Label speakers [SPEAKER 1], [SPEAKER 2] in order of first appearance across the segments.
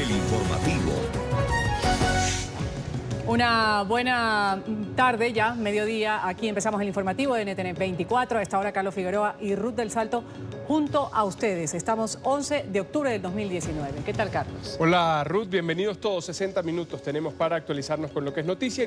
[SPEAKER 1] El informativo.
[SPEAKER 2] Una buena tarde ya, mediodía. Aquí empezamos el informativo de NTN 24. A esta hora Carlos Figueroa y Ruth del Salto junto a ustedes. Estamos 11 de octubre del 2019. ¿Qué tal, Carlos?
[SPEAKER 3] Hola, Ruth. Bienvenidos todos. 60 minutos tenemos para actualizarnos con lo que es noticia.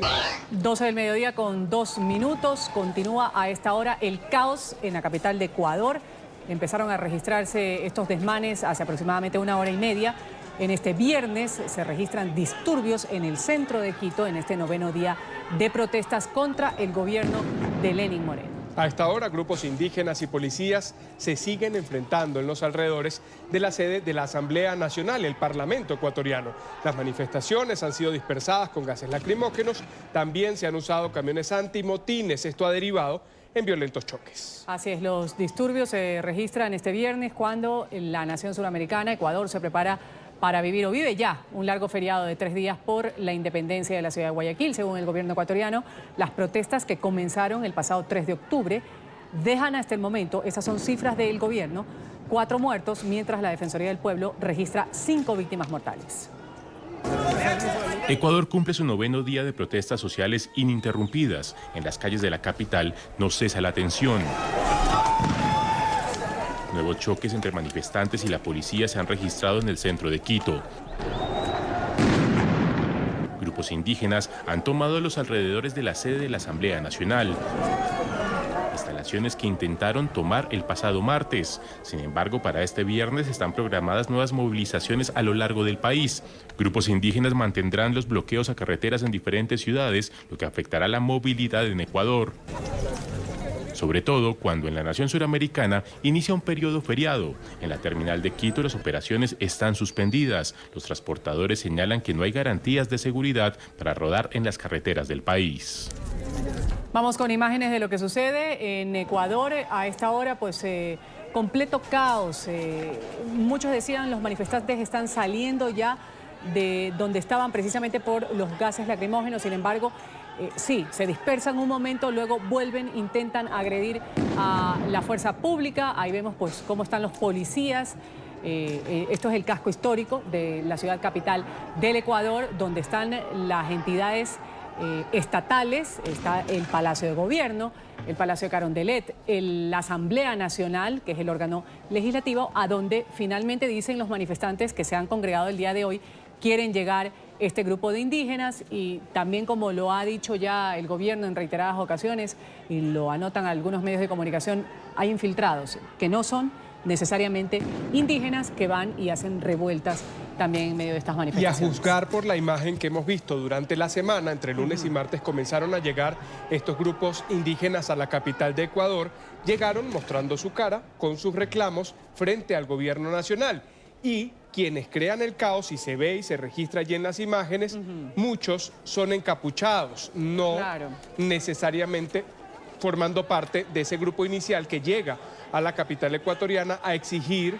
[SPEAKER 2] 12 del mediodía con 2 minutos. Continúa a esta hora el caos en la capital de Ecuador. Empezaron a registrarse estos desmanes hace aproximadamente una hora y media. En este viernes se registran disturbios en el centro de Quito en este 9º día de protestas contra el gobierno de Lenín Moreno.
[SPEAKER 3] A esta hora, grupos indígenas y policías se siguen enfrentando en los alrededores de la sede de la Asamblea Nacional, el Parlamento ecuatoriano. Las manifestaciones han sido dispersadas con gases lacrimógenos, también se han usado camiones antimotines. Esto ha derivado en violentos choques.
[SPEAKER 2] Así es, los disturbios se registran este viernes cuando la nación suramericana, Ecuador, se prepara para vivir o vive ya un largo feriado de 3 días por la independencia de la ciudad de Guayaquil. Según el gobierno ecuatoriano, las protestas que comenzaron el pasado 3 de octubre dejan hasta el momento, esas son cifras del gobierno, 4 muertos, mientras la Defensoría del Pueblo registra 5 víctimas mortales.
[SPEAKER 4] Ecuador cumple su 9º día de protestas sociales ininterrumpidas. En las calles de la capital no cesa la tensión. Nuevos choques entre manifestantes y la policía se han registrado en el centro de Quito. Grupos indígenas han tomado los alrededores de la sede de la Asamblea Nacional. Instalaciones que intentaron tomar el pasado martes. Sin embargo, para este viernes están programadas nuevas movilizaciones a lo largo del país. Grupos indígenas mantendrán los bloqueos a carreteras en diferentes ciudades, lo que afectará la movilidad en Ecuador. Sobre todo cuando en la nación suramericana inicia un periodo feriado. En la terminal de Quito las operaciones están suspendidas. Los transportadores señalan que no hay garantías de seguridad para rodar en las carreteras del país.
[SPEAKER 2] Vamos con imágenes de lo que sucede en Ecuador. A esta hora, pues, completo caos. Muchos decían los manifestantes están saliendo ya de donde estaban precisamente por los gases lacrimógenos. Sin embargo, sí, se dispersan un momento, luego vuelven, intentan agredir a la fuerza pública. Ahí vemos pues cómo están los policías. Esto es el casco histórico de la ciudad capital del Ecuador, donde están las entidades estatales. Está el Palacio de Gobierno, el Palacio de Carondelet, la Asamblea Nacional, que es el órgano legislativo, a donde finalmente dicen los manifestantes que se han congregado el día de hoy, quieren llegar este grupo de indígenas. Y también, como lo ha dicho ya el gobierno en reiteradas ocasiones y lo anotan algunos medios de comunicación, hay infiltrados que no son necesariamente indígenas, que van y hacen revueltas también en medio de estas manifestaciones.
[SPEAKER 3] Y a juzgar por la imagen que hemos visto durante la semana, entre lunes y martes comenzaron a llegar estos grupos indígenas a la capital de Ecuador. Llegaron mostrando su cara con sus reclamos frente al gobierno nacional. Y quienes crean el caos, y se ve y se registra allí en las imágenes, muchos son encapuchados, no necesariamente formando parte de ese grupo inicial que llega a la capital ecuatoriana a exigir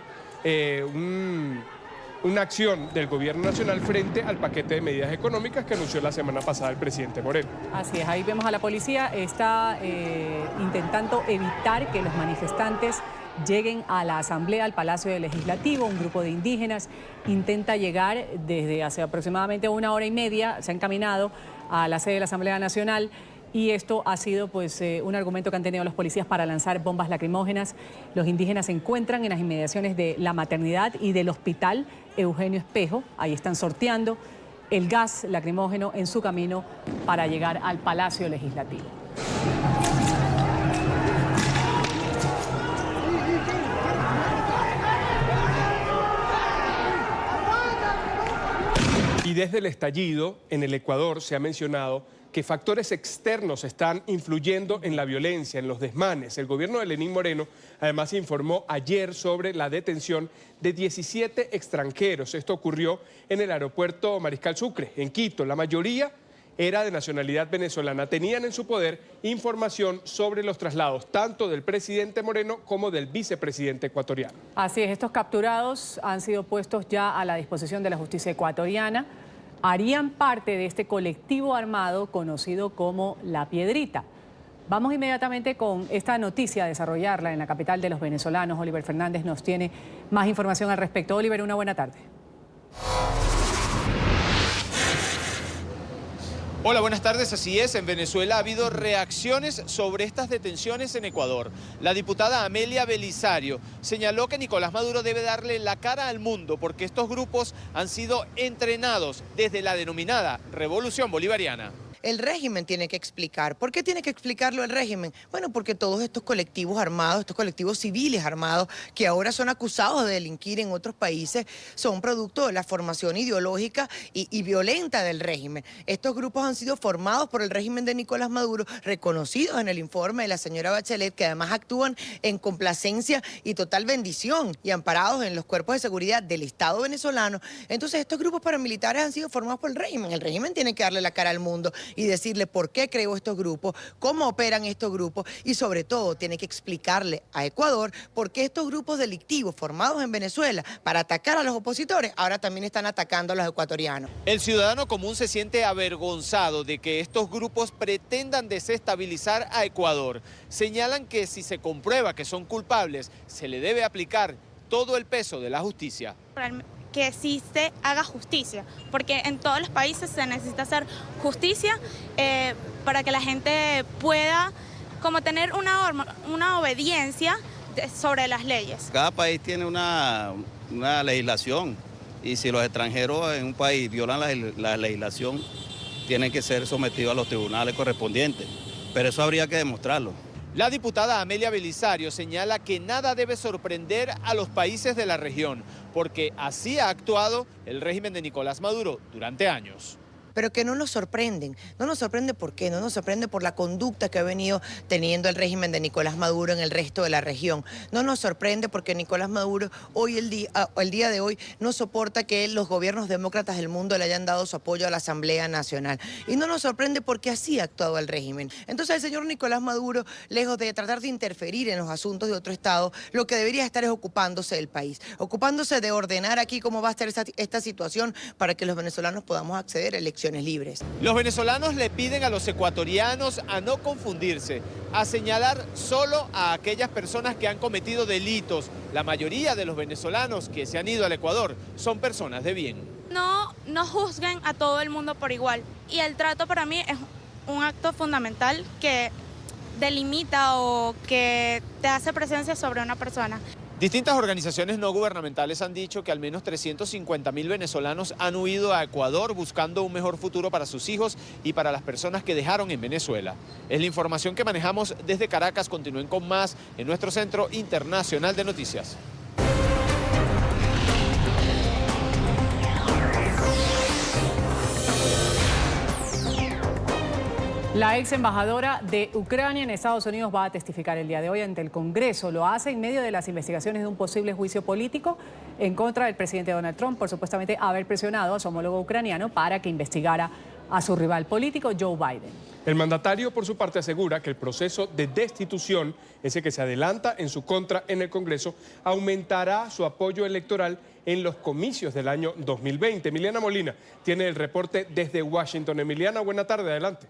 [SPEAKER 3] una acción del gobierno nacional frente al paquete de medidas económicas que anunció la semana pasada el presidente Moreno.
[SPEAKER 2] Así es, ahí vemos a la policía, está intentando evitar que los manifestantes lleguen a la Asamblea, al Palacio Legislativo. Un grupo de indígenas intenta llegar desde hace aproximadamente una hora y media, se han caminado a la sede de la Asamblea Nacional. Y esto ha sido pues un argumento que han tenido los policías para lanzar bombas lacrimógenas. Los indígenas se encuentran en las inmediaciones de la maternidad y del hospital Eugenio Espejo. Ahí están sorteando el gas lacrimógeno en su camino para llegar al Palacio Legislativo.
[SPEAKER 3] Y desde el estallido en el Ecuador se ha mencionado que factores externos están influyendo en la violencia, en los desmanes. El gobierno de Lenín Moreno además informó ayer sobre la detención de 17 extranjeros. Esto ocurrió en el aeropuerto Mariscal Sucre, en Quito. La mayoría era de nacionalidad venezolana. Tenían en su poder información sobre los traslados, tanto del presidente Moreno como del vicepresidente ecuatoriano.
[SPEAKER 2] Así es, estos capturados han sido puestos ya a la disposición de la justicia ecuatoriana. Harían parte de este colectivo armado conocido como La Piedrita. Vamos inmediatamente con esta noticia a desarrollarla en la capital de los venezolanos. Oliver Fernández nos tiene más información al respecto. Oliver, una buena tarde.
[SPEAKER 1] Hola, buenas tardes. Así es, en Venezuela ha habido reacciones sobre estas detenciones en Ecuador. La diputada Amelia Belisario señaló que Nicolás Maduro debe darle la cara al mundo porque estos grupos han sido entrenados desde la denominada Revolución Bolivariana.
[SPEAKER 5] El régimen tiene que explicar. ¿Por qué tiene que explicarlo el régimen? Bueno, porque todos estos colectivos armados, estos colectivos civiles armados, que ahora son acusados de delinquir en otros países, son producto de la formación ideológica y violenta del régimen. Estos grupos han sido formados por el régimen de Nicolás Maduro, reconocidos en el informe de la señora Bachelet, que además actúan en complacencia y total bendición y amparados en los cuerpos de seguridad del Estado venezolano. Entonces, estos grupos paramilitares han sido formados por el régimen. El régimen tiene que darle la cara al mundo y decirle por qué creó estos grupos, cómo operan estos grupos y sobre todo tiene que explicarle a Ecuador por qué estos grupos delictivos formados en Venezuela para atacar a los opositores ahora también están atacando a los ecuatorianos.
[SPEAKER 1] El ciudadano común se siente avergonzado de que estos grupos pretendan desestabilizar a Ecuador. Señalan que si se comprueba que son culpables, se le debe aplicar todo el peso de la justicia.
[SPEAKER 6] Que sí se haga justicia, porque en todos los países se necesita hacer justicia para que la gente pueda como tener una obediencia sobre las leyes.
[SPEAKER 7] Cada país tiene una legislación y si los extranjeros en un país violan la legislación, tienen que ser sometidos a los tribunales correspondientes, pero eso habría que demostrarlo.
[SPEAKER 1] La diputada Amelia Belisario señala que nada debe sorprender a los países de la región, porque así ha actuado el régimen de Nicolás Maduro durante años.
[SPEAKER 5] Pero que no nos sorprenden. No nos sorprende por qué, no nos sorprende por la conducta que ha venido teniendo el régimen de Nicolás Maduro en el resto de la región. No nos sorprende porque Nicolás Maduro el día de hoy no soporta que los gobiernos demócratas del mundo le hayan dado su apoyo a la Asamblea Nacional. Y no nos sorprende porque así ha actuado el régimen. Entonces el señor Nicolás Maduro, lejos de tratar de interferir en los asuntos de otro estado, lo que debería estar es ocupándose del país, ocupándose de ordenar aquí cómo va a estar esta situación para que los venezolanos podamos acceder a elecciones libres.
[SPEAKER 1] Los venezolanos le piden a los ecuatorianos a no confundirse, a señalar solo a aquellas personas que han cometido delitos. La mayoría de los venezolanos que se han ido al Ecuador son personas de bien.
[SPEAKER 6] No juzguen a todo el mundo por igual. Y el trato para mí es un acto fundamental que delimita o que te hace presencia sobre una persona.
[SPEAKER 1] Distintas organizaciones no gubernamentales han dicho que al menos 350.000 venezolanos han huido a Ecuador buscando un mejor futuro para sus hijos y para las personas que dejaron en Venezuela. Es la información que manejamos desde Caracas. Continúen con más en nuestro Centro Internacional de Noticias.
[SPEAKER 2] La ex embajadora de Ucrania en Estados Unidos va a testificar el día de hoy ante el Congreso. Lo hace en medio de las investigaciones de un posible juicio político en contra del presidente Donald Trump por supuestamente haber presionado a su homólogo ucraniano para que investigara a su rival político, Joe Biden.
[SPEAKER 3] El mandatario, por su parte, asegura que el proceso de destitución, ese que se adelanta en su contra en el Congreso, aumentará su apoyo electoral en los comicios del año 2020. Emiliana Molina tiene el reporte desde Washington. Emiliana, buena tarde, adelante.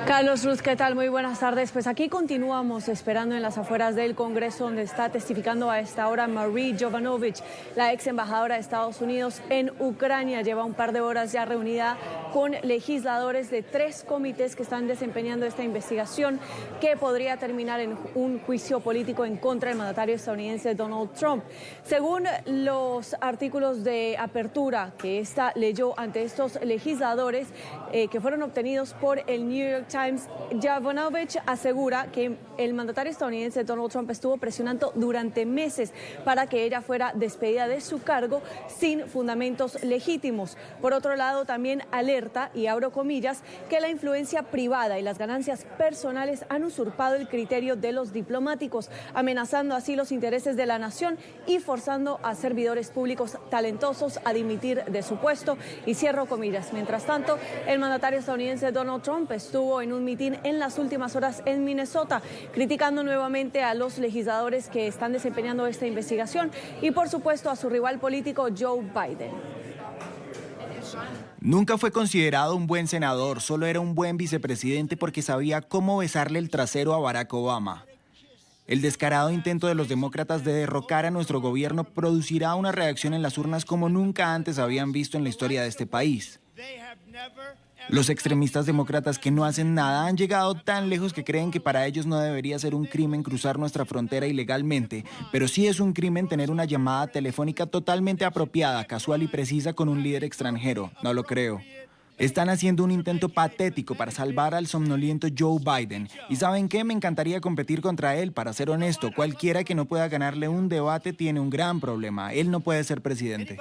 [SPEAKER 8] Carlos Ruz, ¿qué tal? Muy buenas tardes. Pues aquí continuamos esperando en las afueras del Congreso, donde está testificando a esta hora Marie Yovanovitch, la ex embajadora de Estados Unidos en Ucrania. Lleva un par de horas ya reunida con legisladores de 3 comités que están desempeñando esta investigación que podría terminar en un juicio político en contra del mandatario estadounidense Donald Trump. Según los artículos de apertura que esta leyó ante estos legisladores que fueron obtenidos por el New York Times, Yovanovitch asegura que el mandatario estadounidense Donald Trump estuvo presionando durante meses para que ella fuera despedida de su cargo sin fundamentos legítimos. Por otro lado, también alerta, y abro comillas, que la influencia privada y las ganancias personales han usurpado el criterio de los diplomáticos, amenazando así los intereses de la nación y forzando a servidores públicos talentosos a dimitir de su puesto. Y cierro comillas. Mientras tanto, el mandatario estadounidense Donald Trump estuvo en un mitin en las últimas horas en Minnesota, criticando nuevamente a los legisladores que están desempeñando esta investigación y, por supuesto, a su rival político Joe Biden.
[SPEAKER 9] Nunca fue considerado un buen senador, solo era un buen vicepresidente porque sabía cómo besarle el trasero a Barack Obama. El descarado intento de los demócratas de derrocar a nuestro gobierno producirá una reacción en las urnas como nunca antes habían visto en la historia de este país. Los extremistas demócratas que no hacen nada han llegado tan lejos que creen que para ellos no debería ser un crimen cruzar nuestra frontera ilegalmente, pero sí es un crimen tener una llamada telefónica totalmente apropiada, casual y precisa con un líder extranjero. No lo creo. Están haciendo un intento patético para salvar al somnoliento Joe Biden. ¿Y saben qué? Me encantaría competir contra él, para ser honesto. Cualquiera que no pueda ganarle un debate tiene un gran problema. Él no puede ser presidente.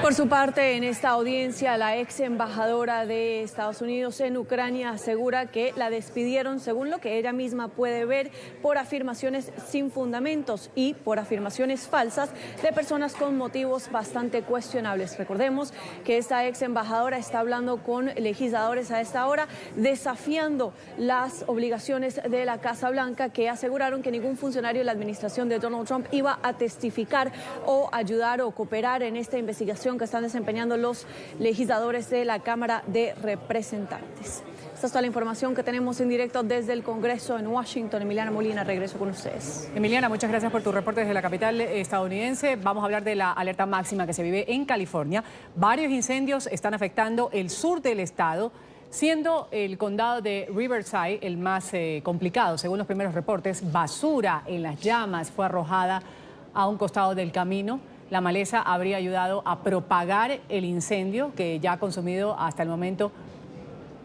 [SPEAKER 8] Por su parte, en esta audiencia, la ex embajadora de Estados Unidos en Ucrania asegura que la despidieron, según lo que ella misma puede ver, por afirmaciones sin fundamentos y por afirmaciones falsas de personas con motivos bastante cuestionables. Recordemos que esta ex embajadora está hablando con legisladores a esta hora, desafiando las obligaciones de la Casa Blanca, que aseguraron que ningún funcionario de la administración de Donald Trump iba a testificar o ayudar o cooperar en esta investigación que están desempeñando los legisladores de la Cámara de Representantes. Esta es toda la información que tenemos en directo desde el Congreso en Washington. Emiliana Molina, regreso con ustedes.
[SPEAKER 2] Emiliana, muchas gracias por tu reporte desde la capital estadounidense. Vamos a hablar de la alerta máxima que se vive en California. Varios incendios están afectando el sur del estado, siendo el condado de Riverside el más complicado. Según los primeros reportes, basura en las llamas fue arrojada a un costado del camino. La maleza habría ayudado a propagar el incendio, que ya ha consumido hasta el momento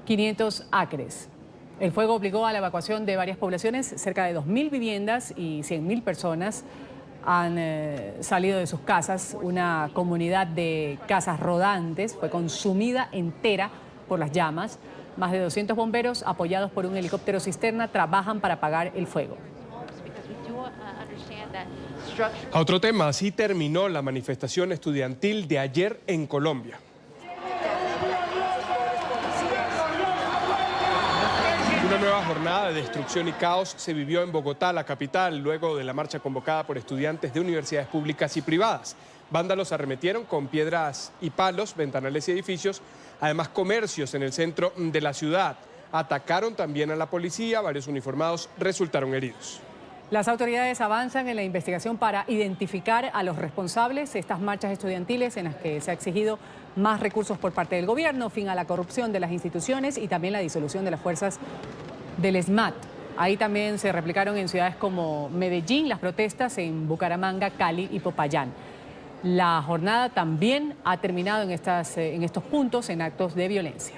[SPEAKER 2] 500 acres. El fuego obligó a la evacuación de varias poblaciones. Cerca de 2.000 viviendas y 100.000 personas han salido de sus casas. Una comunidad de casas rodantes fue consumida entera por las llamas. Más de 200 bomberos, apoyados por un helicóptero cisterna, trabajan para apagar el fuego.
[SPEAKER 3] A otro tema, así terminó la manifestación estudiantil de ayer en Colombia. Una nueva jornada de destrucción y caos se vivió en Bogotá, la capital, luego de la marcha convocada por estudiantes de universidades públicas y privadas. Vándalos arremetieron con piedras y palos, ventanales y edificios, además comercios en el centro de la ciudad. Atacaron también a la policía, varios uniformados resultaron heridos.
[SPEAKER 2] Las autoridades avanzan en la investigación para identificar a los responsables de estas marchas estudiantiles en las que se ha exigido más recursos por parte del gobierno, fin a la corrupción de las instituciones y también la disolución de las fuerzas del SMAT. Ahí también se replicaron en ciudades como Medellín las protestas, en Bucaramanga, Cali y Popayán. La jornada también ha terminado en estos puntos en actos de violencia.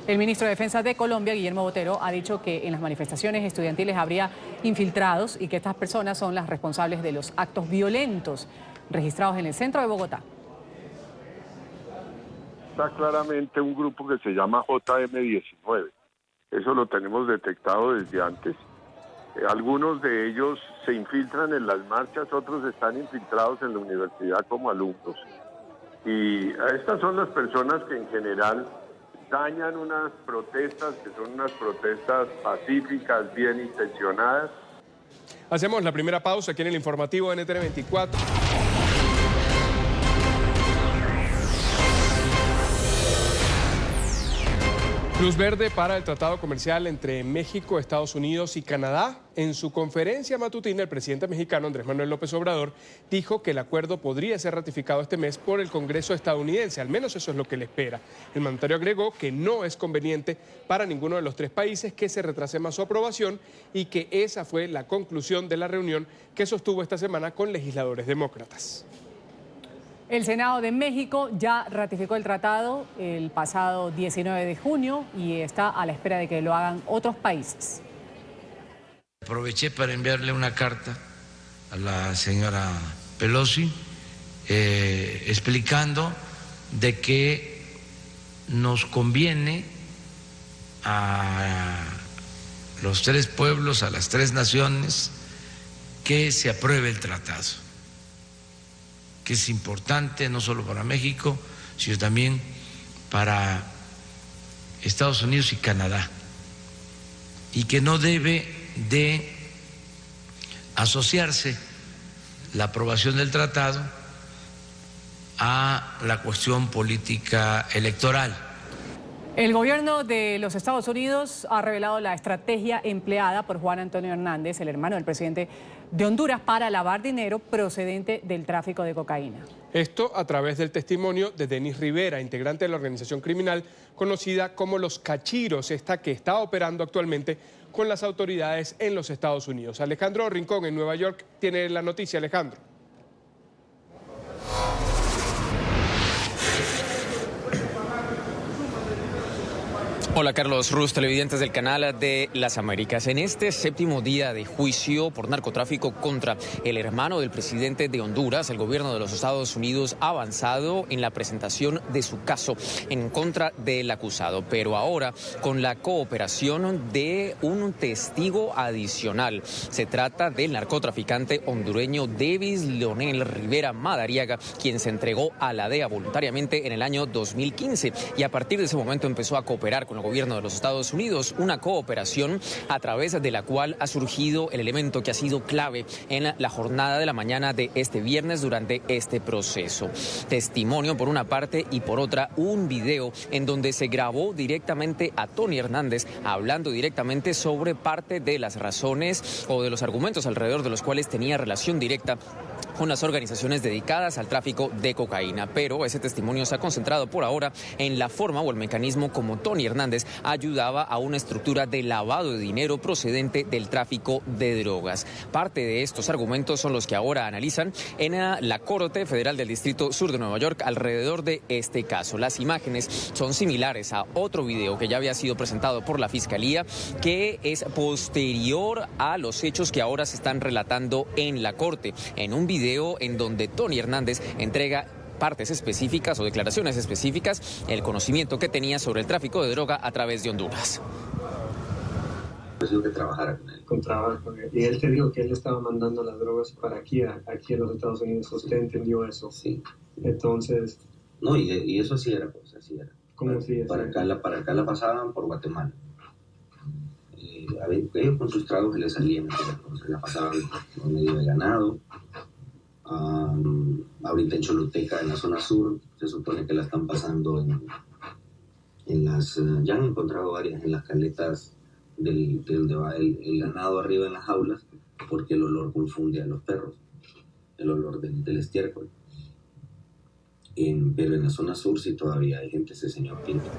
[SPEAKER 2] El ministro de Defensa de Colombia, Guillermo Botero, ha dicho que en las manifestaciones estudiantiles habría infiltrados y que estas personas son las responsables de los actos violentos registrados en el centro de Bogotá.
[SPEAKER 10] Está claramente un grupo que se llama JM-19. Eso lo tenemos detectado desde antes. Algunos de ellos se infiltran en las marchas, otros están infiltrados en la universidad como alumnos. Y estas son las personas que en general dañan unas protestas que son unas protestas pacíficas, bien intencionadas.
[SPEAKER 3] Hacemos la primera pausa aquí en el informativo NTN 24. Luz verde para el tratado comercial entre México, Estados Unidos y Canadá. En su conferencia matutina, el presidente mexicano Andrés Manuel López Obrador dijo que el acuerdo podría ser ratificado este mes por el Congreso estadounidense. Al menos eso es lo que le espera. El mandatario agregó que no es conveniente para ninguno de los tres países que se retrase más su aprobación y que esa fue la conclusión de la reunión que sostuvo esta semana con legisladores demócratas.
[SPEAKER 2] El Senado de México ya ratificó el tratado el pasado 19 de junio y está a la espera de que lo hagan otros países.
[SPEAKER 11] Aproveché para enviarle una carta a la señora Pelosi explicando de que nos conviene a los tres pueblos, a las tres naciones, que se apruebe el tratado, que es importante no solo para México, sino también para Estados Unidos y Canadá, y que no debe de asociarse la aprobación del tratado a la cuestión política electoral.
[SPEAKER 2] El gobierno de los Estados Unidos ha revelado la estrategia empleada por Juan Antonio Hernández, el hermano del presidente de Honduras, para lavar dinero procedente del tráfico de cocaína.
[SPEAKER 3] Esto a través del testimonio de Denis Rivera, integrante de la organización criminal conocida como Los Cachiros, esta que está operando actualmente con las autoridades en los Estados Unidos. Alejandro Rincón en Nueva York tiene la noticia. Alejandro.
[SPEAKER 12] Hola Carlos Ruz, televidentes del canal de las Américas. En este séptimo día de juicio por narcotráfico contra el hermano del presidente de Honduras, el gobierno de los Estados Unidos ha avanzado en la presentación de su caso en contra del acusado, pero ahora con la cooperación de un testigo adicional. Se trata del narcotraficante hondureño Davis Leonel Rivera Madariaga, quien se entregó a la DEA voluntariamente en el año 2015 y a partir de ese momento empezó a cooperar con el gobierno de los Estados Unidos, una cooperación a través de la cual ha surgido el elemento que ha sido clave en la jornada de la mañana de este viernes durante este proceso. Testimonio por una parte y por otra un video en donde se grabó directamente a Tony Hernández hablando directamente sobre parte de las razones o de los argumentos alrededor de los cuales tenía relación directa con las organizaciones dedicadas al tráfico de cocaína, pero ese testimonio se ha concentrado por ahora en la forma o el mecanismo como Tony Hernández ayudaba a una estructura de lavado de dinero procedente del tráfico de drogas. Parte de estos argumentos son los que ahora analizan en la Corte Federal del Distrito Sur de Nueva York alrededor de este caso. Las imágenes son similares a otro video que ya había sido presentado por la Fiscalía, que es posterior a los hechos que ahora se están relatando en la Corte. En un video en donde Tony Hernández entrega partes específicas o declaraciones específicas, el conocimiento que tenía sobre el tráfico de droga a través de Honduras.
[SPEAKER 13] Que trabajara con él. Y él te dijo que él estaba mandando las drogas para aquí a los Estados Unidos. ¿Usted entendió eso? Sí. Entonces...
[SPEAKER 14] No, y eso sí era, pues, así era.
[SPEAKER 13] ¿Cómo así?
[SPEAKER 14] Para acá la pasaban por Guatemala. Ellos con sus tragos les salían, se la pasaban por medio de ganado. Ahorita en Choluteca, en la zona sur, se supone que la están pasando en las... ya han encontrado varias en las caletas de donde va el ganado arriba en las jaulas, porque el olor confunde a los perros, el olor del estiércol. Pero en la zona sur sí todavía hay gente, ese señor Pinto.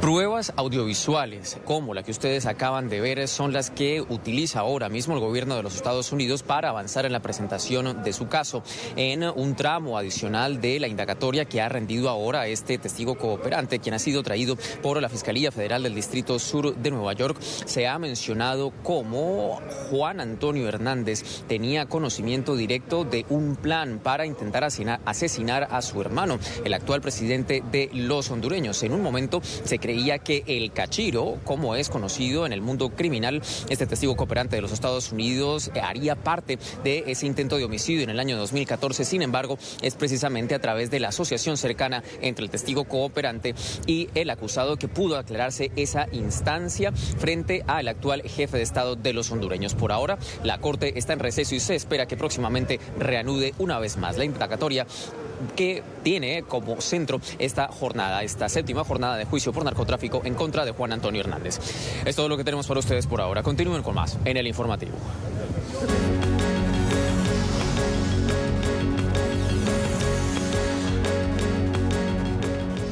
[SPEAKER 12] Pruebas audiovisuales como la que ustedes acaban de ver son las que utiliza ahora mismo el gobierno de los Estados Unidos para avanzar en la presentación de su caso. En un tramo adicional de la indagatoria que ha rendido ahora este testigo cooperante, quien ha sido traído por la Fiscalía Federal del Distrito Sur de Nueva York, se ha mencionado cómo Juan Antonio Hernández tenía conocimiento directo de un plan para intentar asesinar a su hermano, el actual presidente de los hondureños. En un momento se creía que el Cachiro, como es conocido en el mundo criminal, este testigo cooperante de los Estados Unidos, haría parte de ese intento de homicidio en el año 2014. Sin embargo, es precisamente a través de la asociación cercana entre el testigo cooperante y el acusado que pudo aclararse esa instancia frente al actual jefe de Estado de los hondureños. Por ahora, la Corte está en receso y se espera que próximamente reanude una vez más la indagatoria que tiene como centro esta séptima jornada de juicio por narcotráfico en contra de Juan Antonio Hernández. Es todo lo que tenemos para ustedes por ahora. Continúen con más en el informativo.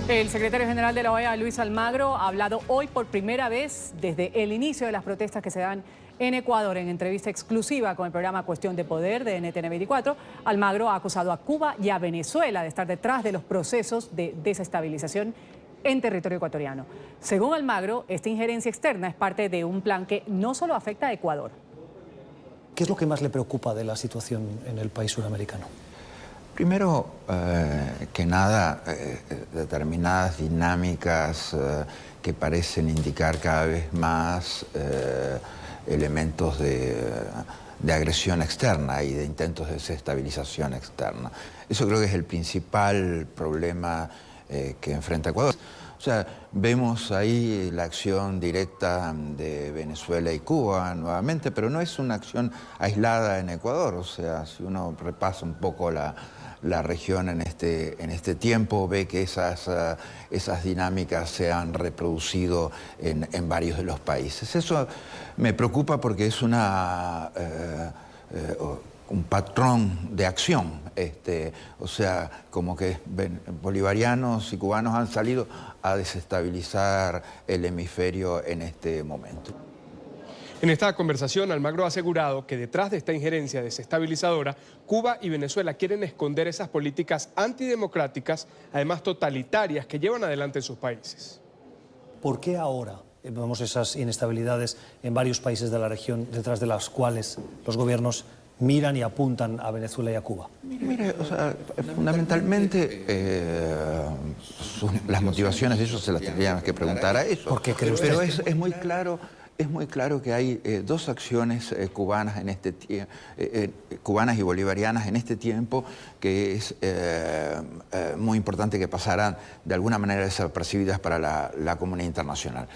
[SPEAKER 2] El secretario general de la OEA, Luis Almagro, ha hablado hoy por primera vez desde el inicio de las protestas que se dan en Ecuador. En entrevista exclusiva con el programa Cuestión de Poder de NTN 24, Almagro ha acusado a Cuba y a Venezuela de estar detrás de los procesos de desestabilización en territorio ecuatoriano. Según Almagro, esta injerencia externa es parte de un plan que no solo afecta a Ecuador.
[SPEAKER 15] ¿Qué es lo que más le preocupa de la situación en el país suramericano?
[SPEAKER 16] Primero que nada, determinadas dinámicas que parecen indicar cada vez más elementos de agresión externa y de intentos de desestabilización externa. Eso creo que es el principal problema que enfrenta Ecuador. sea, vemos ahí la acción directa de Venezuela y Cuba nuevamente, pero no es una acción aislada en Ecuador. O sea, si uno repasa un poco la región en este tiempo, ve que esas dinámicas se han reproducido en varios de los países. Eso me preocupa porque es un patrón de acción. O sea, como que bolivarianos y cubanos han salido a desestabilizar el hemisferio en este momento.
[SPEAKER 3] En esta conversación, Almagro ha asegurado que detrás de esta injerencia desestabilizadora, Cuba y Venezuela quieren esconder esas políticas antidemocráticas, además totalitarias, que llevan adelante en sus países.
[SPEAKER 15] ¿Por qué ahora vemos esas inestabilidades en varios países de la región, detrás de las cuales los gobiernos miran y apuntan a Venezuela y a Cuba?
[SPEAKER 16] Mire, o sea, fundamentalmente las motivaciones de ellos se las tendríamos que preguntar a ellos.
[SPEAKER 15] ¿Por qué cree usted?
[SPEAKER 16] Pero es muy claro. Es muy claro que hay dos acciones cubanas cubanas y bolivarianas en este tiempo que es muy importante que pasaran de alguna manera desapercibidas para la comunidad internacional.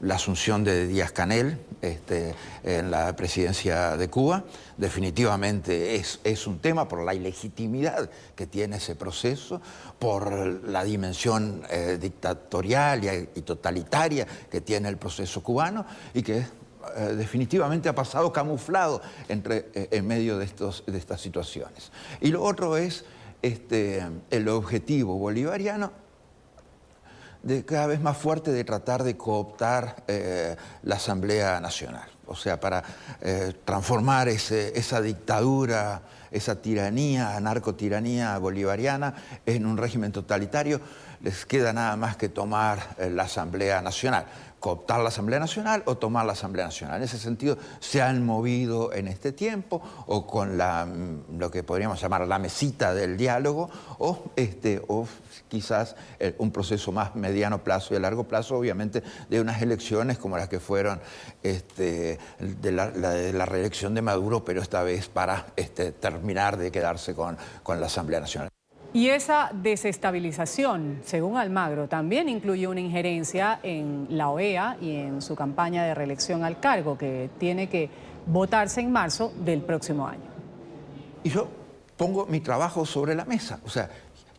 [SPEAKER 16] La asunción de Díaz-Canel en la presidencia de Cuba definitivamente es un tema por la ilegitimidad que tiene ese proceso, por la dimensión dictatorial y totalitaria que tiene el proceso cubano, y que definitivamente ha pasado camuflado en medio de estas situaciones. Y lo otro es el objetivo bolivariano de cada vez más fuerte de tratar de cooptar la Asamblea Nacional. O sea, para transformar esa dictadura, esa tiranía, narcotiranía bolivariana en un régimen totalitario, les queda nada más que tomar la Asamblea Nacional. Cooptar la Asamblea Nacional o tomar la Asamblea Nacional. En ese sentido se han movido en este tiempo o con lo que podríamos llamar la mesita del diálogo o quizás un proceso más mediano plazo y a largo plazo, obviamente, de unas elecciones como las que fueron de la reelección de Maduro, pero esta vez para terminar de quedarse con la Asamblea Nacional.
[SPEAKER 2] Y esa desestabilización, según Almagro, también incluye una injerencia en la OEA y en su campaña de reelección al cargo, que tiene que votarse en marzo del próximo año.
[SPEAKER 16] Y yo pongo mi trabajo sobre la mesa. O sea,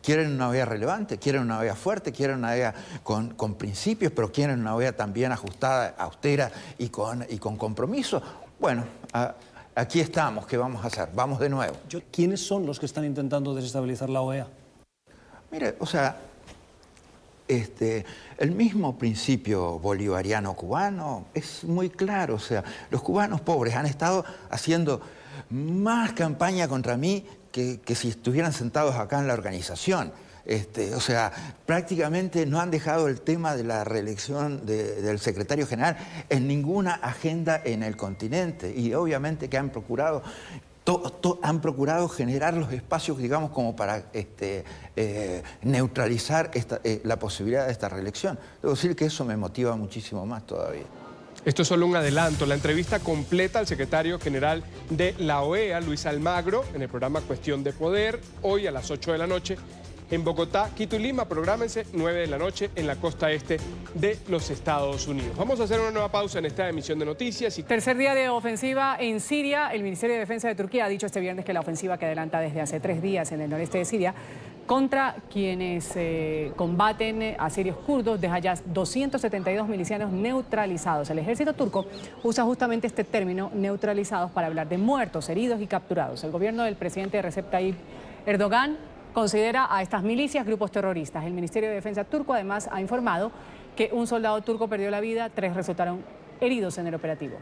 [SPEAKER 16] quieren una OEA relevante, quieren una OEA fuerte, quieren una OEA con principios, pero quieren una OEA también ajustada, austera y con compromiso. Bueno, aquí estamos, ¿qué vamos a hacer? Vamos de nuevo.
[SPEAKER 15] ¿Quiénes son los que están intentando desestabilizar la OEA?
[SPEAKER 16] Mire, o sea, el mismo principio bolivariano cubano es muy claro. O sea, los cubanos pobres han estado haciendo más campaña contra mí que si estuvieran sentados acá en la organización. O sea, prácticamente no han dejado el tema de la reelección del secretario general en ninguna agenda en el continente, y obviamente que han procurado generar los espacios, digamos, como para neutralizar la posibilidad de esta reelección. Debo decir que eso me motiva muchísimo más todavía.
[SPEAKER 3] Esto es solo un adelanto. La entrevista completa al secretario general de la OEA, Luis Almagro, en el programa Cuestión de Poder, hoy a las 8 de la noche. En Bogotá, Quito y Lima, prográmense 9 de la noche en la costa este de los Estados Unidos. Vamos a hacer una nueva pausa en esta emisión de noticias.
[SPEAKER 2] Tercer día de ofensiva en Siria. El Ministerio de Defensa de Turquía ha dicho este viernes que la ofensiva que adelanta desde hace 3 días en el noreste de Siria contra quienes combaten a sirios kurdos deja ya 272 milicianos neutralizados. El ejército turco usa justamente este término, neutralizados, para hablar de muertos, heridos y capturados. El gobierno del presidente Recep Tayyip Erdogan considera a estas milicias grupos terroristas. El Ministerio de Defensa turco además ha informado que un soldado turco perdió la vida, 3 resultaron heridos en el operativo.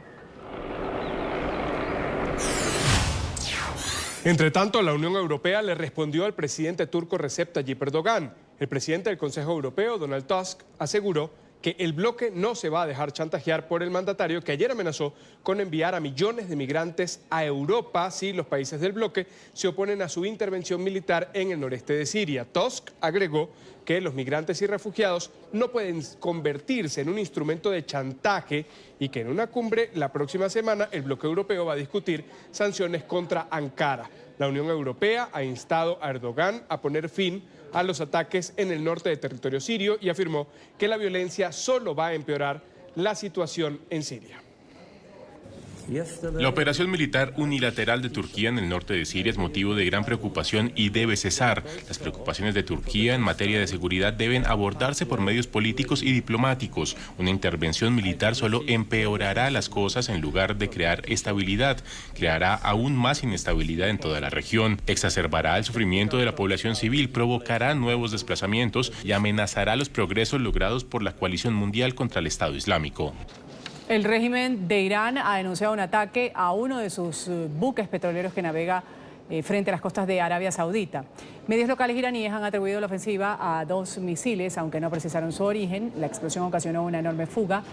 [SPEAKER 3] Entre tanto, la Unión Europea le respondió al presidente turco Recep Tayyip Erdogan. El presidente del Consejo Europeo, Donald Tusk, aseguró que el bloque no se va a dejar chantajear por el mandatario, que ayer amenazó con enviar a millones de migrantes a Europa si los países del bloque se oponen a su intervención militar en el noreste de Siria. Tusk agregó que los migrantes y refugiados no pueden convertirse en un instrumento de chantaje y que en una cumbre la próxima semana el bloque europeo va a discutir sanciones contra Ankara. La Unión Europea ha instado a Erdogan a poner fin a los ataques en el norte del territorio sirio y afirmó que la violencia solo va a empeorar la situación en Siria.
[SPEAKER 4] La operación militar unilateral de Turquía en el norte de Siria es motivo de gran preocupación y debe cesar. Las preocupaciones de Turquía en materia de seguridad deben abordarse por medios políticos y diplomáticos. Una intervención militar solo empeorará las cosas en lugar de crear estabilidad. Creará aún más inestabilidad en toda la región, exacerbará el sufrimiento de la población civil, provocará nuevos desplazamientos y amenazará los progresos logrados por la coalición mundial contra el Estado Islámico.
[SPEAKER 2] El régimen de Irán ha denunciado un ataque a uno de sus buques petroleros que navega frente a las costas de Arabia Saudita. Medios locales iraníes han atribuido la ofensiva a 2 misiles, aunque no precisaron su origen. La explosión ocasionó una enorme fuga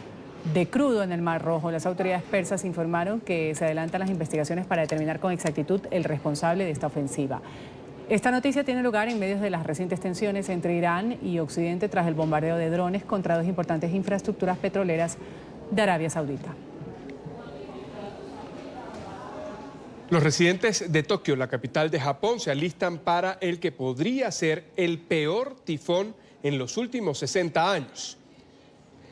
[SPEAKER 2] de crudo en el Mar Rojo. Las autoridades persas informaron que se adelantan las investigaciones para determinar con exactitud el responsable de esta ofensiva. Esta noticia tiene lugar en medio de las recientes tensiones entre Irán y Occidente tras el bombardeo de drones contra 2 importantes infraestructuras petroleras de Arabia Saudita.
[SPEAKER 3] Los residentes de Tokio, la capital de Japón, se alistan para el que podría ser el peor tifón en los últimos 60 años.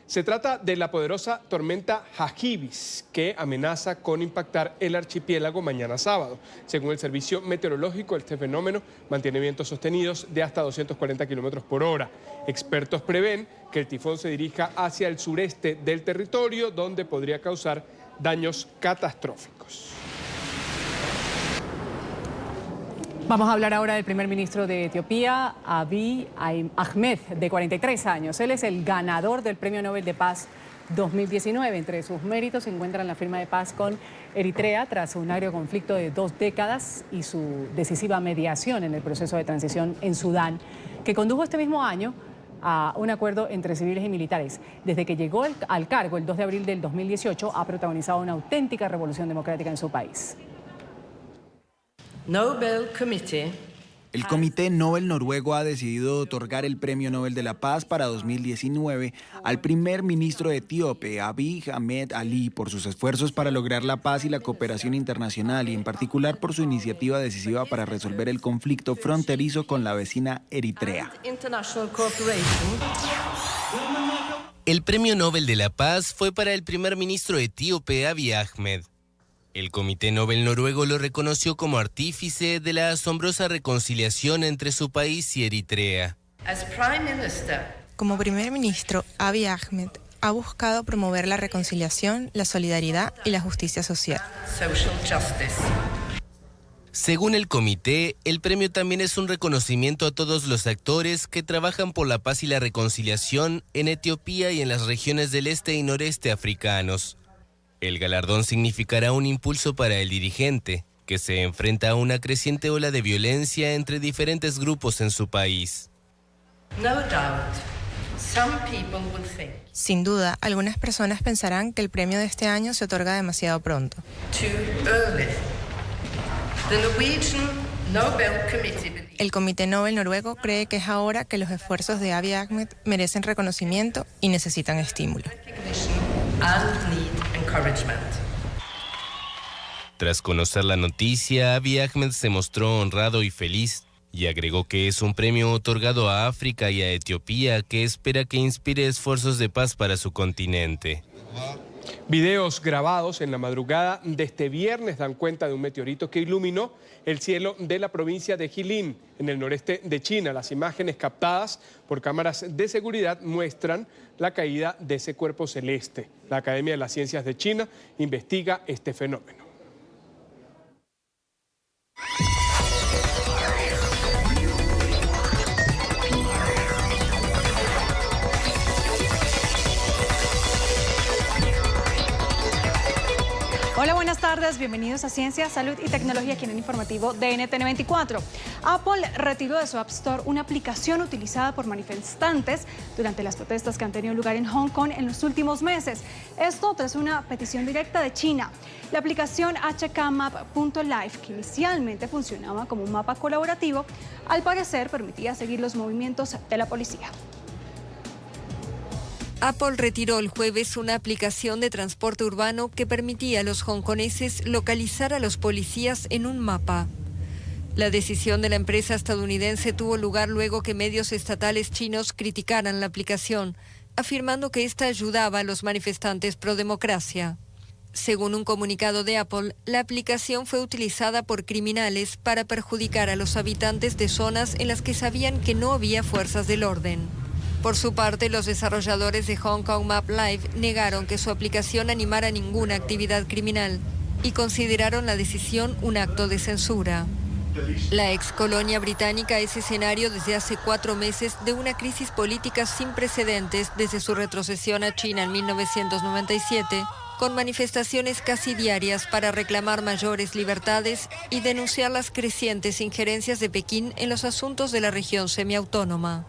[SPEAKER 3] Se trata de la poderosa tormenta Hagibis, que amenaza con impactar el archipiélago mañana sábado. Según el servicio meteorológico, este fenómeno mantiene vientos sostenidos de hasta 240 kilómetros por hora. Expertos prevén que el tifón se dirija hacia el sureste del territorio, donde podría causar daños catastróficos.
[SPEAKER 2] Vamos a hablar ahora del primer ministro de Etiopía, Abiy Ahmed, de 43 años. Él es el ganador del Premio Nobel de Paz 2019. Entre sus méritos se encuentran la firma de paz con Eritrea tras un agrio conflicto de 2 décadas y su decisiva mediación en el proceso de transición en Sudán, que condujo este mismo año a un acuerdo entre civiles y militares. Desde que llegó al cargo el 2 de abril del 2018, ha protagonizado una auténtica revolución democrática en su país.
[SPEAKER 9] El Comité Nobel noruego ha decidido otorgar el Premio Nobel de la Paz para 2019 al primer ministro etíope, Abiy Ahmed Ali, por sus esfuerzos para lograr la paz y la cooperación internacional y en particular por su iniciativa decisiva para resolver el conflicto fronterizo con la vecina Eritrea.
[SPEAKER 17] El Premio Nobel de la Paz fue para el primer ministro etíope Abiy Ahmed. El Comité Nobel noruego lo reconoció como artífice de la asombrosa reconciliación entre su país y Eritrea.
[SPEAKER 18] Como primer ministro, Abiy Ahmed ha buscado promover la reconciliación, la solidaridad y la justicia social.
[SPEAKER 17] Según el comité, el premio también es un reconocimiento a todos los actores que trabajan por la paz y la reconciliación en Etiopía y en las regiones del este y noreste africanos. El galardón significará un impulso para el dirigente, que se enfrenta a una creciente ola de violencia entre diferentes grupos en su país.
[SPEAKER 18] Sin duda, algunas personas pensarán que el premio de este año se otorga demasiado pronto. El Comité Nobel noruego cree que es ahora que los esfuerzos de Abiy Ahmed merecen reconocimiento y necesitan estímulo.
[SPEAKER 17] Tras conocer la noticia, Abiy Ahmed se mostró honrado y feliz y agregó que es un premio otorgado a África y a Etiopía que espera que inspire esfuerzos de paz para su continente.
[SPEAKER 3] Videos grabados en la madrugada de este viernes dan cuenta de un meteorito que iluminó el cielo de la provincia de Jilin, en el noreste de China. Las imágenes captadas por cámaras de seguridad muestran la caída de ese cuerpo celeste. La Academia de las Ciencias de China investiga este fenómeno.
[SPEAKER 19] Hola, buenas tardes, bienvenidos a Ciencia, Salud y Tecnología aquí en el informativo de NTN 24. Apple retiró de su App Store una aplicación utilizada por manifestantes durante las protestas que han tenido lugar en Hong Kong en los últimos meses. Esto tras una petición directa de China. La aplicación hkmap.live, que inicialmente funcionaba como un mapa colaborativo, al parecer permitía seguir los movimientos de la policía.
[SPEAKER 20] Apple retiró el jueves una aplicación de transporte urbano que permitía a los hongkoneses localizar a los policías en un mapa. La decisión de la empresa estadounidense tuvo lugar luego que medios estatales chinos criticaran la aplicación, afirmando que esta ayudaba a los manifestantes pro democracia. Según un comunicado de Apple, la aplicación fue utilizada por criminales para perjudicar a los habitantes de zonas en las que sabían que no había fuerzas del orden. Por su parte, los desarrolladores de Hong Kong Map Live negaron que su aplicación animara ninguna actividad criminal y consideraron la decisión un acto de censura. La ex colonia británica es escenario desde hace 4 meses de una crisis política sin precedentes desde su retrocesión a China en 1997, con manifestaciones casi diarias para reclamar mayores libertades y denunciar las crecientes injerencias de Pekín en los asuntos de la región semiautónoma.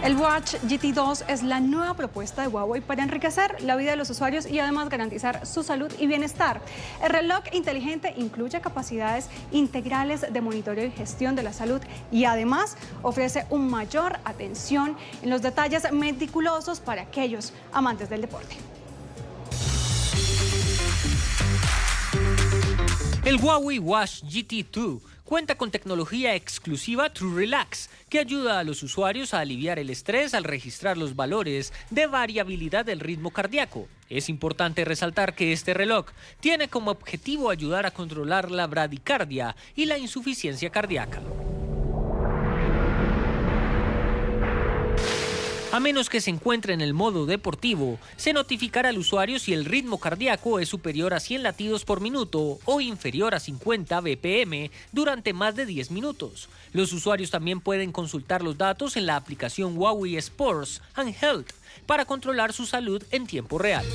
[SPEAKER 19] El Watch GT2 es la nueva propuesta de Huawei para enriquecer la vida de los usuarios y además garantizar su salud y bienestar. El reloj inteligente incluye capacidades integrales de monitoreo y gestión de la salud y además ofrece una mayor atención en los detalles meticulosos para aquellos amantes del deporte.
[SPEAKER 21] El Huawei Watch GT2 cuenta con tecnología exclusiva True Relax, que ayuda a los usuarios a aliviar el estrés al registrar los valores de variabilidad del ritmo cardíaco. Es importante resaltar que este reloj tiene como objetivo ayudar a controlar la bradicardia y la insuficiencia cardíaca. A menos que se encuentre en el modo deportivo, se notificará al usuario si el ritmo cardíaco es superior a 100 latidos por minuto o inferior a 50 BPM durante más de 10 minutos. Los usuarios también pueden consultar los datos en la aplicación Huawei Sports and Health para controlar su salud en tiempo real.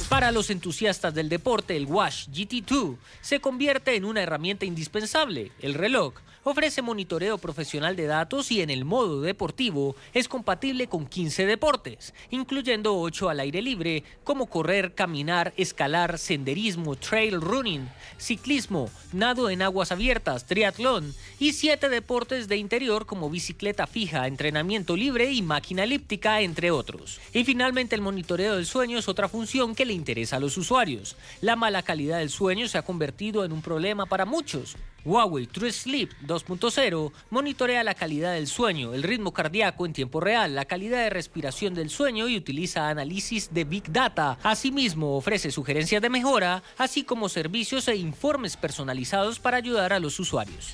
[SPEAKER 21] Para los entusiastas del deporte, el Watch GT2 se convierte en una herramienta indispensable. El reloj ofrece monitoreo profesional de datos y en el modo deportivo es compatible con 15 deportes, incluyendo 8 al aire libre, como correr, caminar, escalar, senderismo, trail running, ciclismo, nado en aguas abiertas, triatlón y 7 deportes de interior como bicicleta fija, entrenamiento libre y máquina elíptica, entre otros. Y finalmente el monitoreo del sueño es otra función que le interesa a los usuarios. La mala calidad del sueño se ha convertido en un problema para muchos. Huawei True Sleep 2.0 monitorea la calidad del sueño, el ritmo cardíaco en tiempo real, la calidad de respiración del sueño y utiliza análisis de Big Data. Asimismo, ofrece sugerencias de mejora, así como servicios e informes personalizados para ayudar a los usuarios.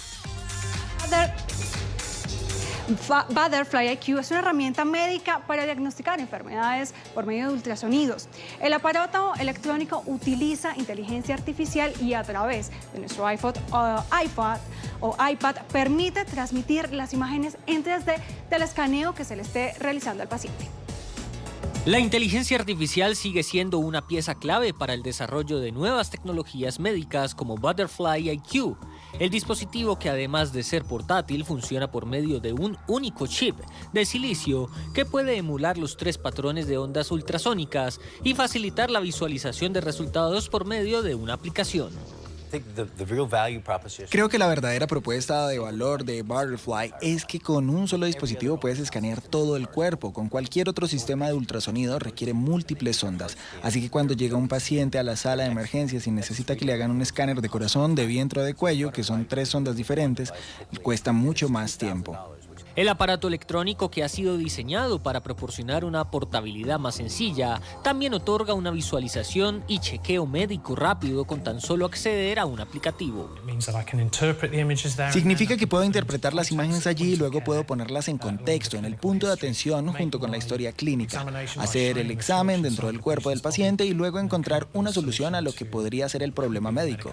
[SPEAKER 19] Butterfly IQ es una herramienta médica para diagnosticar enfermedades por medio de ultrasonidos. El aparato electrónico utiliza inteligencia artificial y a través de nuestro iPhone o iPad permite transmitir las imágenes en 3D del escaneo que se le esté realizando al paciente.
[SPEAKER 21] La inteligencia artificial sigue siendo una pieza clave para el desarrollo de nuevas tecnologías médicas como Butterfly IQ. El dispositivo, que además de ser portátil, funciona por medio de un único chip de silicio que puede emular los 3 patrones de ondas ultrasónicas y facilitar la visualización de resultados por medio de una aplicación.
[SPEAKER 9] Creo que la verdadera propuesta de valor de Butterfly es que con un solo dispositivo puedes escanear todo el cuerpo. Con cualquier otro sistema de ultrasonido requiere múltiples ondas. Así que cuando llega un paciente a la sala de emergencias y necesita que le hagan un escáner de corazón, de vientre o de cuello, que son 3 ondas diferentes, cuesta mucho más tiempo.
[SPEAKER 21] El aparato electrónico, que ha sido diseñado para proporcionar una portabilidad más sencilla, también otorga una visualización y chequeo médico rápido con tan solo acceder a un aplicativo.
[SPEAKER 9] Significa que puedo interpretar las imágenes allí y luego puedo ponerlas en contexto, en el punto de atención junto con la historia clínica, hacer el examen dentro del cuerpo del paciente y luego encontrar una solución a lo que podría ser el problema médico.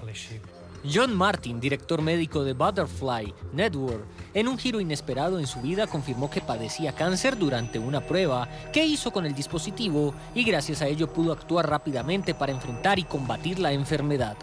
[SPEAKER 21] John Martin, director médico de Butterfly Network, en un giro inesperado en su vida confirmó que padecía cáncer durante una prueba que hizo con el dispositivo y gracias a ello pudo actuar rápidamente para enfrentar y combatir la enfermedad.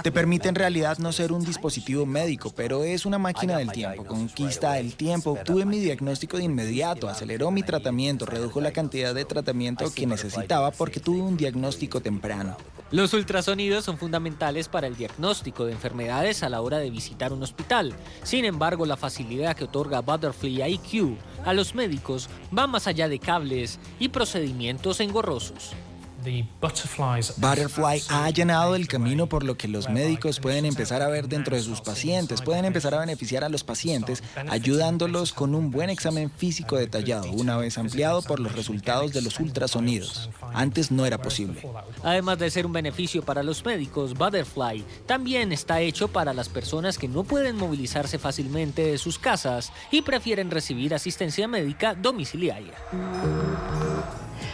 [SPEAKER 9] Te permite en realidad no ser un dispositivo médico, pero es una máquina del tiempo. Conquista el tiempo, obtuve mi diagnóstico de inmediato, aceleró mi tratamiento, redujo la cantidad de tratamiento que necesitaba porque tuve un diagnóstico temprano.
[SPEAKER 21] Los ultrasonidos son fundamentales para el diagnóstico de enfermedades a la hora de visitar un hospital. Sin embargo, la facilidad que otorga Butterfly IQ a los médicos va más allá de cables y procedimientos engorrosos.
[SPEAKER 9] Butterfly ha allanado el camino por lo que los médicos pueden empezar a ver dentro de sus pacientes, pueden empezar a beneficiar a los pacientes, ayudándolos con un buen examen físico detallado, una vez ampliado por los resultados de los ultrasonidos. Antes no era posible.
[SPEAKER 21] Además de ser un beneficio para los médicos, Butterfly también está hecho para las personas que no pueden movilizarse fácilmente de sus casas y prefieren recibir asistencia médica domiciliaria.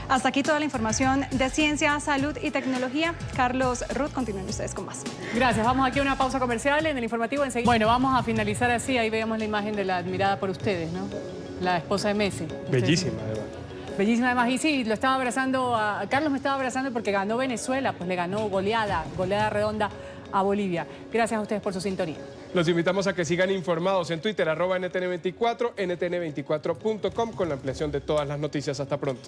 [SPEAKER 19] Hasta aquí toda la información de ciencia, salud y tecnología. Carlos, Ruth, continúen ustedes con más.
[SPEAKER 2] Gracias. Vamos aquí a una pausa comercial en el informativo enseguida. Bueno, vamos a finalizar así. Ahí vemos la imagen de la admirada por ustedes, ¿no? La esposa de Messi.
[SPEAKER 3] Bellísima, además.
[SPEAKER 2] Bellísima además. Y sí, lo estaba abrazando, Carlos me estaba abrazando porque ganó Venezuela, pues le ganó goleada redonda a Bolivia. Gracias a ustedes por su sintonía.
[SPEAKER 3] Los invitamos a que sigan informados en Twitter, @NTN24, ntn24.com, con la ampliación de todas las noticias. Hasta pronto.